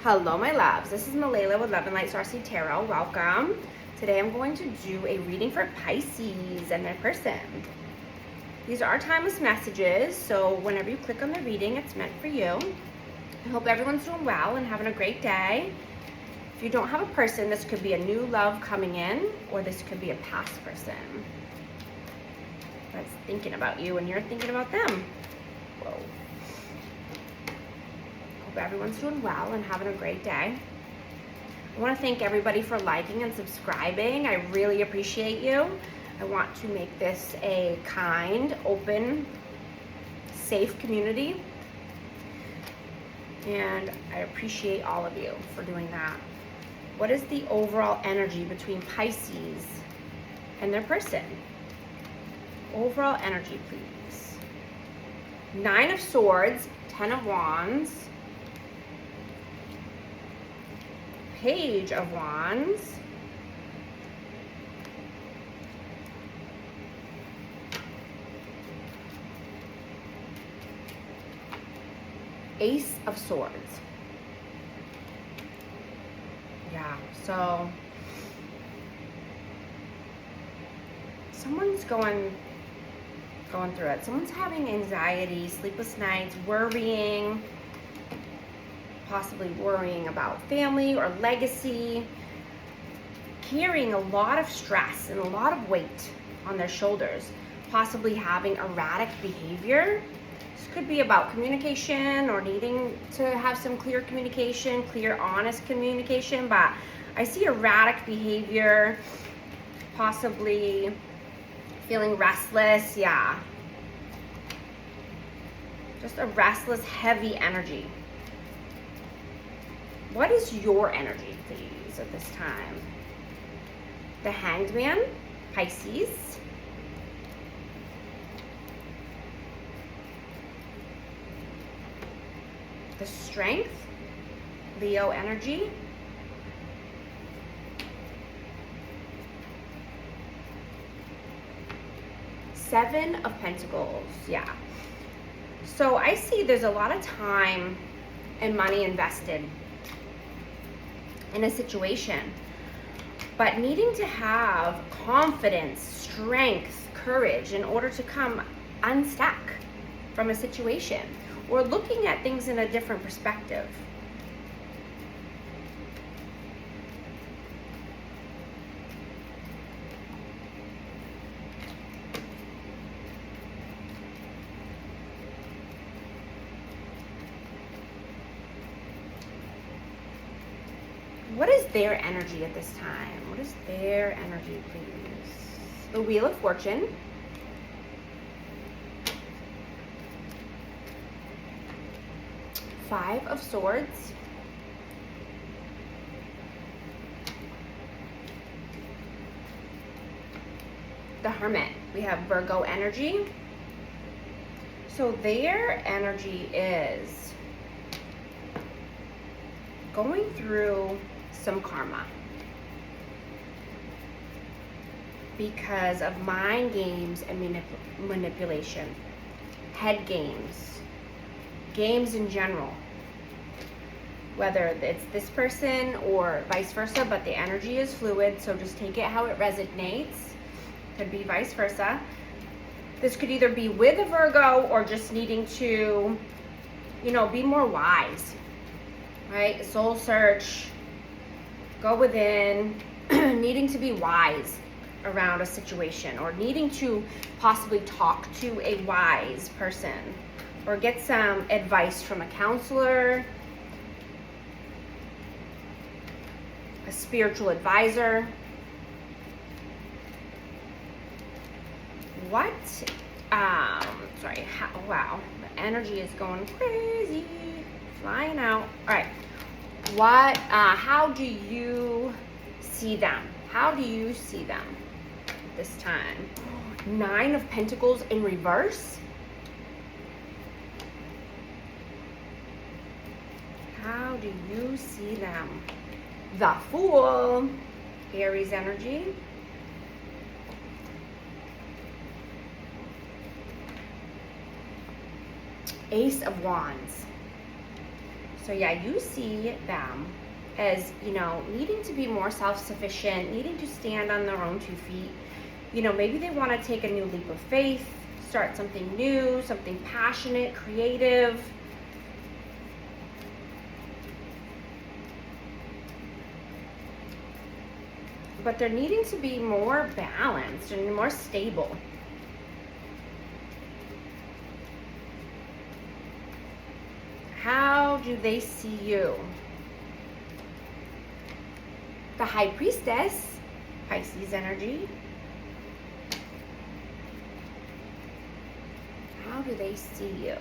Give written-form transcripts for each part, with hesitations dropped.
Hello, my loves. This is Malayla with Love and Light Starseed Tarot. Welcome. Today I'm going to do a reading for Pisces and their person. These are timeless messages, so whenever you click on the reading, it's meant for you. I hope everyone's doing well and having a great day. If you don't have a person, this could be a new love coming in, or this could be a past person that's thinking about you and you're thinking about them. Whoa. Hope everyone's doing well and having a great day. I want to thank everybody for liking and subscribing. I really appreciate you. I want to make this a kind, open, safe community. And I appreciate all of you for doing that. What is the overall energy between Pisces and their person? Overall energy, please. 9 of Swords, 10 of Wands, Page of Wands, Ace of Swords. Yeah, so someone's going through it. Someone's having anxiety, sleepless nights, worrying, possibly worrying about family or legacy, carrying a lot of stress and a lot of weight on their shoulders, possibly having erratic behavior. This could be about communication or needing to have some clear communication, clear, honest communication, but I see erratic behavior, possibly feeling restless, yeah. Just a restless, heavy energy. What is your energy, please, at this time? The Hanged Man, Pisces. The Strength, Leo energy. Seven of Pentacles, yeah. So I see there's a lot of time and money invested in a situation, but needing to have confidence, strength, courage in order to come unstuck from a situation, or looking at things in a different perspective. What is their energy at this time? What is their energy, please? The Wheel of Fortune. Five of Swords. The Hermit. We have Virgo energy. So their energy is going through some karma because of mind games and manipulation, head games, games in general, whether it's this person or vice versa, but the energy is fluid, so just take it how it resonates. Could be vice versa. This could either be with a Virgo or just needing to, be more wise, right? Soul search, go within, needing to be wise around a situation, or needing to possibly talk to a wise person or get some advice from a counselor, a spiritual advisor. What? Wow, the energy is going crazy, flying out. All right. What, how do you see them? How do you see them this time? 9 of Pentacles in reverse. How do you see them? The Fool, Aries energy. Ace of Wands. So yeah, you see them as, needing to be more self-sufficient, needing to stand on their own 2 feet. Maybe they want to take a new leap of faith, start something new, something passionate, creative. But they're needing to be more balanced and more stable. How do they see you? The High Priestess, Pisces energy. How do they see you?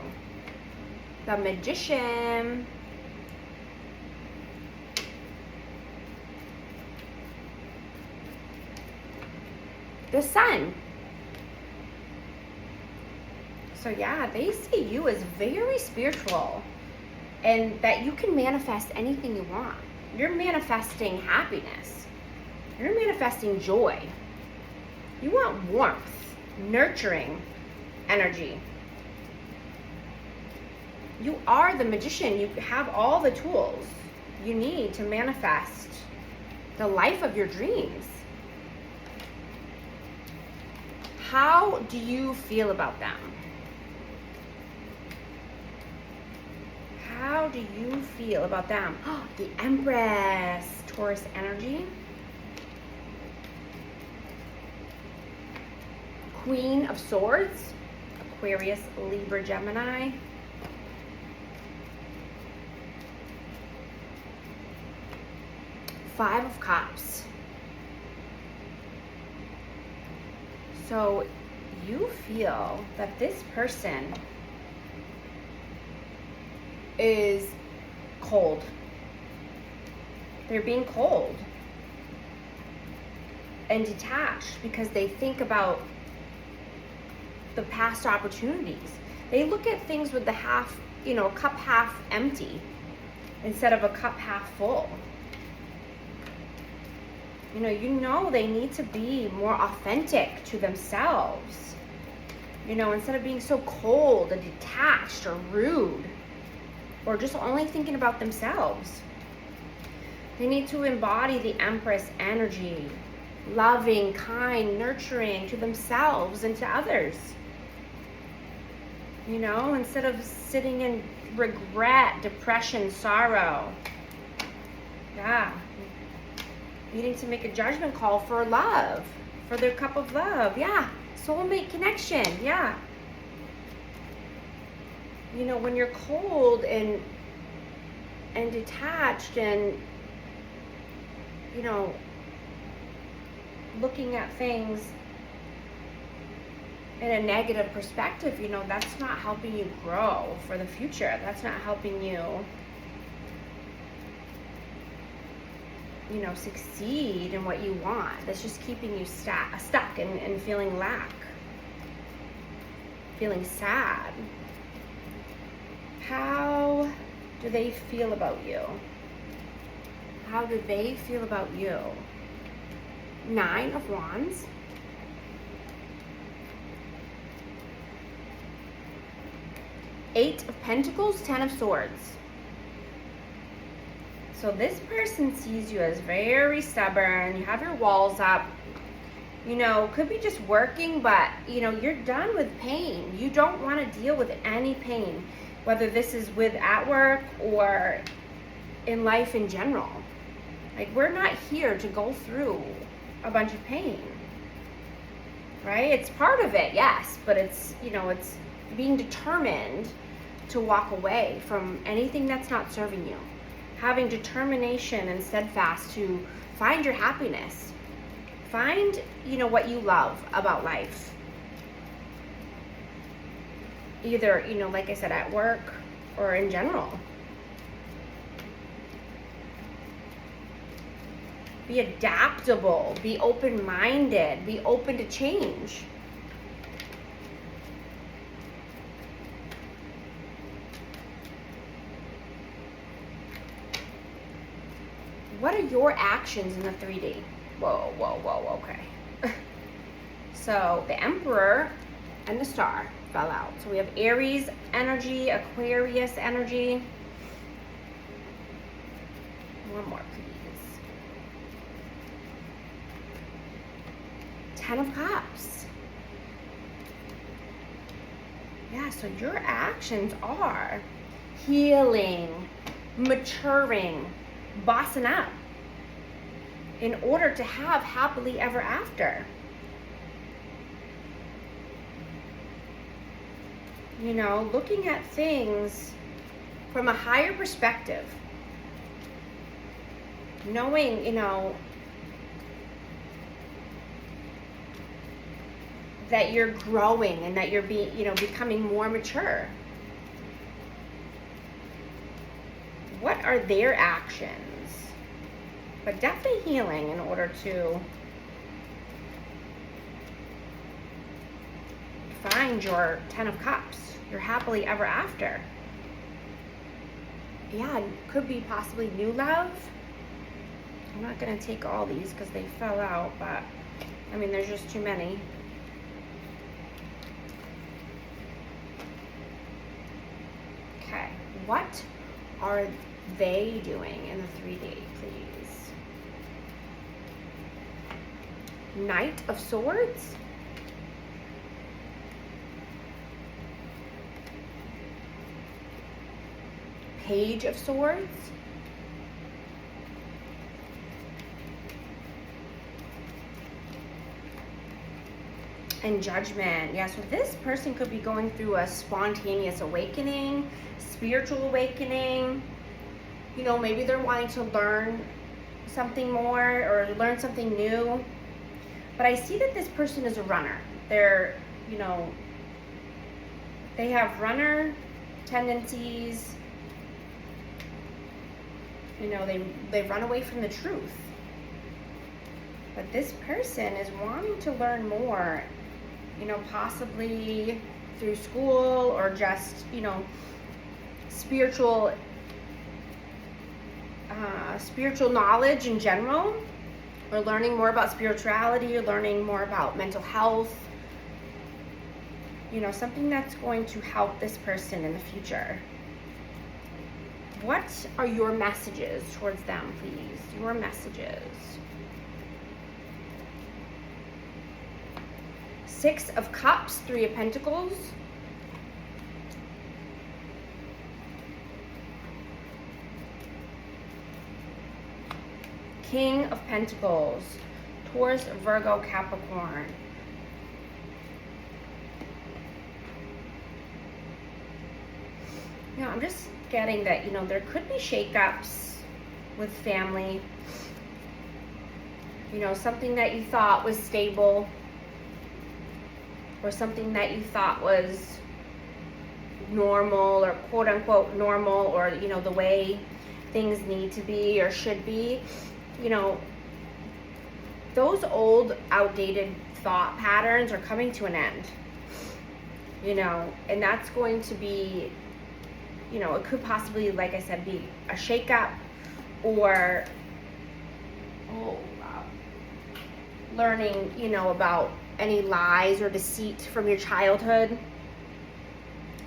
The Magician. The Sun. So yeah, they see you as very spiritual and that you can manifest anything you want. You're manifesting happiness. You're manifesting joy. You want warmth, nurturing energy. You are the magician. You have all the tools you need to manifest the life of your dreams. How do you feel about them? How do you feel about them? The Empress, Taurus energy. Queen of Swords, Aquarius, Libra, Gemini. Five of Cups. So you feel that this person is cold. They're being cold and detached because they think about the past opportunities. They look at things with the half, cup half empty instead of a cup half full. They need to be more authentic to themselves. Instead of being so cold and detached or rude or just only thinking about themselves. They need to embody the Empress energy, loving, kind, nurturing to themselves and to others. Instead of sitting in regret, depression, sorrow. Yeah. Needing to make a judgment call for love, for their cup of love. Yeah. Soulmate connection. Yeah. When you're cold and detached and, looking at things in a negative perspective, that's not helping you grow for the future. That's not helping you, succeed in what you want. That's just keeping you stuck and feeling lack, feeling sad. How do they feel about you? How do they feel about you? 9 of Wands. Eight of Pentacles, 10 of Swords. So this person sees you as very stubborn. You have your walls up. Could be just working, but, you're done with pain. You don't want to deal with any pain, whether this is at work or in life in general. Like, we're not here to go through a bunch of pain, right? It's part of it, yes, but it's, it's being determined to walk away from anything that's not serving you. Having determination and steadfast to find your happiness. Find, what you love about life. Either, like I said, at work or in general. Be adaptable, be open-minded, be open to change. What are your actions in the 3D? Whoa, okay. So the Emperor and the Star. 'Star. Fell out. So we have Aries energy, Aquarius energy. One more, please. 10 of Cups. Yeah, so your actions are healing, maturing, bossing up in order to have happily ever after. You know, looking at things from a higher perspective. Knowing, you know, that you're growing and that you're becoming more mature. What are their actions? But definitely healing in order to find your 10 of Cups, your happily ever after. Yeah, could be possibly new love. I'm not going to take all these because they fell out, but I mean, there's just too many. Okay, what are they doing in the 3D, please? Knight of Swords. Page of Swords. And Judgment. Yeah, so this person could be going through a spontaneous awakening, spiritual awakening. You know, maybe they're wanting to learn something more or learn something new. But I see that this person is a runner. They're, you know, they have runner tendencies. You know, they run away from the truth. But this person is wanting to learn more, you know, possibly through school or just, you know, spiritual knowledge in general, or learning more about spirituality, or learning more about mental health. You know, something that's going to help this person in the future. What are your messages towards them, please? Your messages. 6 of Cups, 3 of Pentacles. King of Pentacles, Taurus, Virgo, Capricorn. You know, I'm just getting that, you know, there could be shakeups with family. You know, something that you thought was stable, or something that you thought was normal, or quote unquote normal, or, you know, the way things need to be or should be. You know, those old outdated thought patterns are coming to an end. You know, and that's going to be, you know, it could possibly, like I said, be a shakeup, or learning, you know, about any lies or deceit from your childhood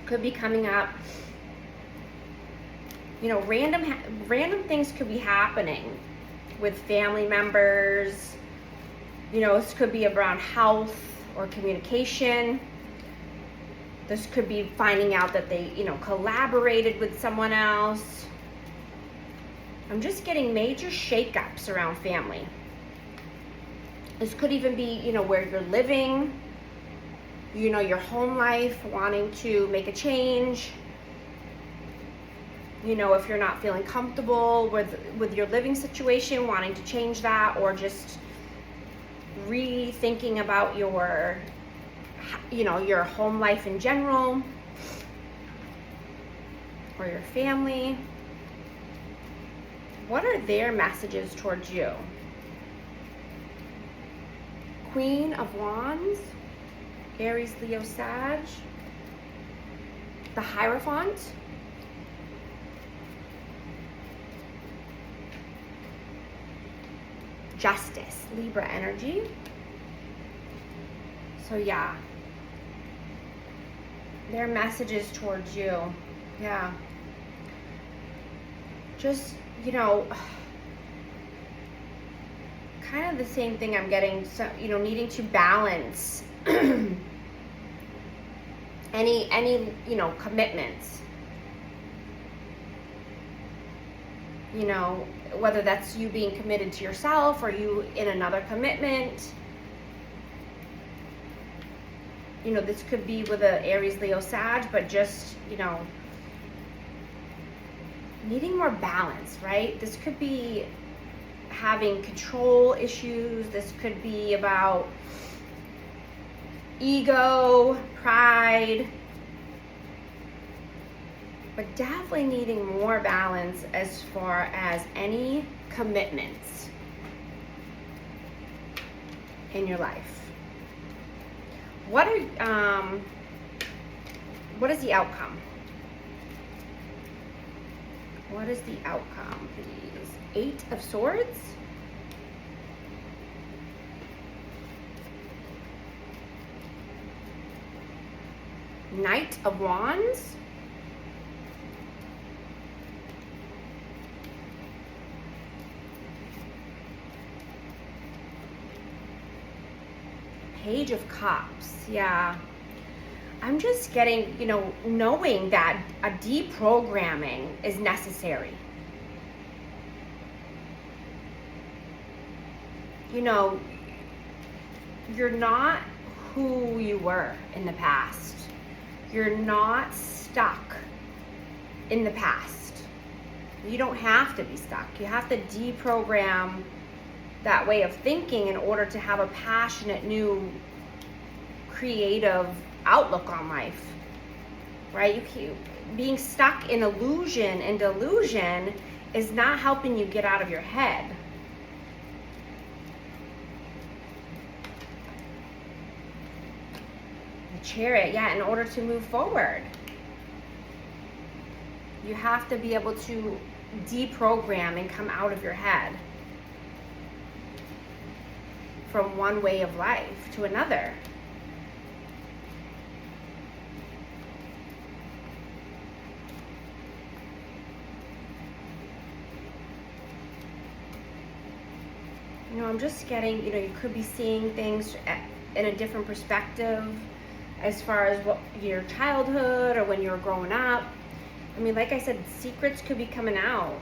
could be coming up. You know, random things could be happening with family members. You know, this could be around health or communication. This could be finding out that they, you know, collaborated with someone else. I'm just getting major shakeups around family. This could even be, you know, where you're living, you know, your home life, wanting to make a change. You know, if you're not feeling comfortable with your living situation, wanting to change that, or just rethinking about your, you know, your home life in general, or your family. What are their messages towards you? Queen of Wands, Aries, Leo, Sag, the Hierophant, Justice, Libra energy. So yeah, their messages towards you. Yeah. Just, you know, kind of the same thing I'm getting, so, you know, needing to balance any, you know, commitments. You know, whether that's you being committed to yourself or you in another commitment. You know, this could be with a Aries, Leo, Sag, but just, you know, needing more balance, right? This could be having control issues. This could be about ego, pride, but definitely needing more balance as far as any commitments in your life. What is the outcome? What is the outcome, please? 8 of Swords. Knight of Wands. Page of Cups. Yeah. I'm just getting, you know, knowing that a deprogramming is necessary. You know, you're not who you were in the past. You're not stuck in the past. You don't have to be stuck. You have to deprogram that way of thinking in order to have a passionate, new, creative outlook on life, right? Being stuck in illusion and delusion is not helping you get out of your head. The Chariot, yeah, in order to move forward, you have to be able to deprogram and come out of your head from one way of life to another. You know, I'm just getting, you know, you could be seeing things in a different perspective as far as what your childhood or when you were growing up. I mean, like I said, secrets could be coming out.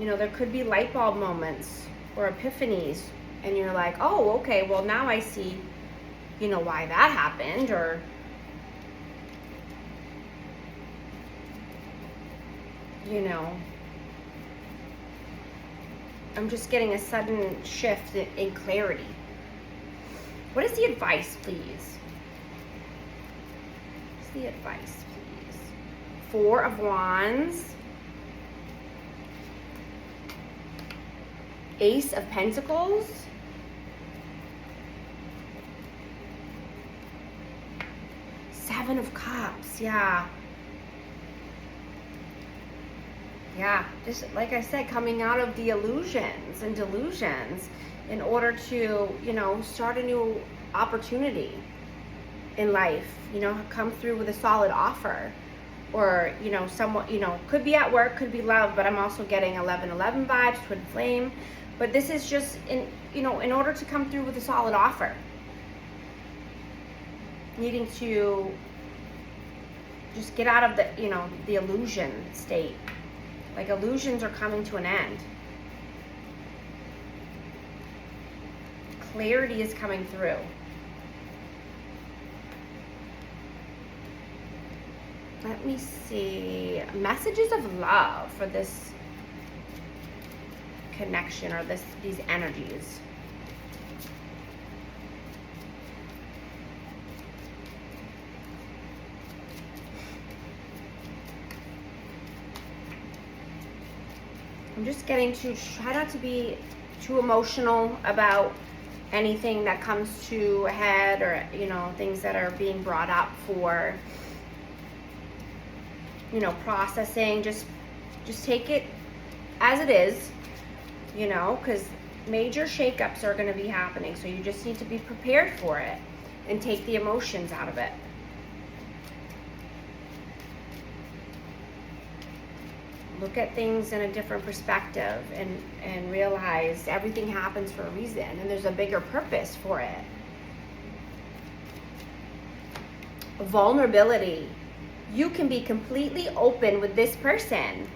You know, there could be light bulb moments or epiphanies, and you're like, oh, okay, well, now I see, you know, why that happened, or, you know, I'm just getting a sudden shift in clarity. What is the advice, please? What's the advice, please? 4 of Wands. Ace of Pentacles. Seven of Cups, yeah. Yeah, just like I said, coming out of the illusions and delusions in order to, you know, start a new opportunity in life, you know, come through with a solid offer. Or, you know, somewhat, you know, could be at work, could be love, but I'm also getting 11-11 vibes, twin flame. But this is just, you know, in order to come through with a solid offer, needing to just get out of the, you know, the illusion state. Like illusions are coming to an end. Clarity is coming through. Let me see. Messages of love for this connection or these energies. I'm just getting to try not to be too emotional about anything that comes to a head, or, you know, things that are being brought up for, you know, processing. Just take it as it is, you know, because major shakeups are going to be happening. So you just need to be prepared for it and take the emotions out of it. Look at things in a different perspective and realize everything happens for a reason and there's a bigger purpose for it. Vulnerability. You can be completely open with this person.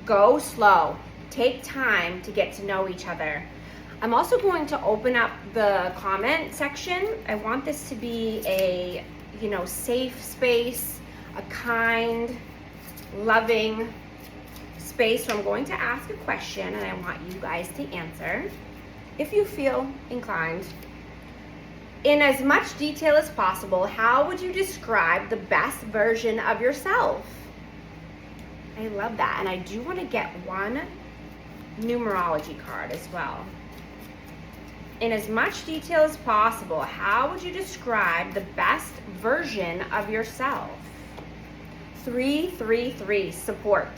Go slow. Take time to get to know each other. I'm also going to open up the comment section. I want this to be a, safe space, a kind, loving space. So I'm going to ask a question and I want you guys to answer if you feel inclined. In as much detail as possible, how would you describe the best version of yourself? I love that. And I do want to get one numerology card as well. In as much detail as possible, how would you describe the best version of yourself? 333, support.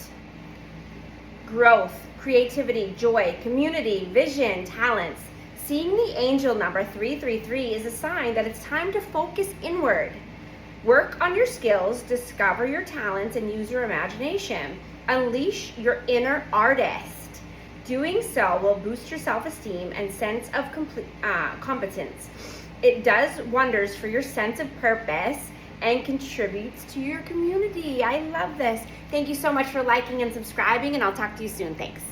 Growth, creativity, joy, community, vision, talents. Seeing the angel number 333 is a sign that it's time to focus inward. Work on your skills, discover your talents, and use your imagination. Unleash your inner artist. Doing so will boost your self-esteem and sense of competence. It does wonders for your sense of purpose and contributes to your community. I love this. Thank you so much for liking and subscribing, and I'll talk to you soon. Thanks.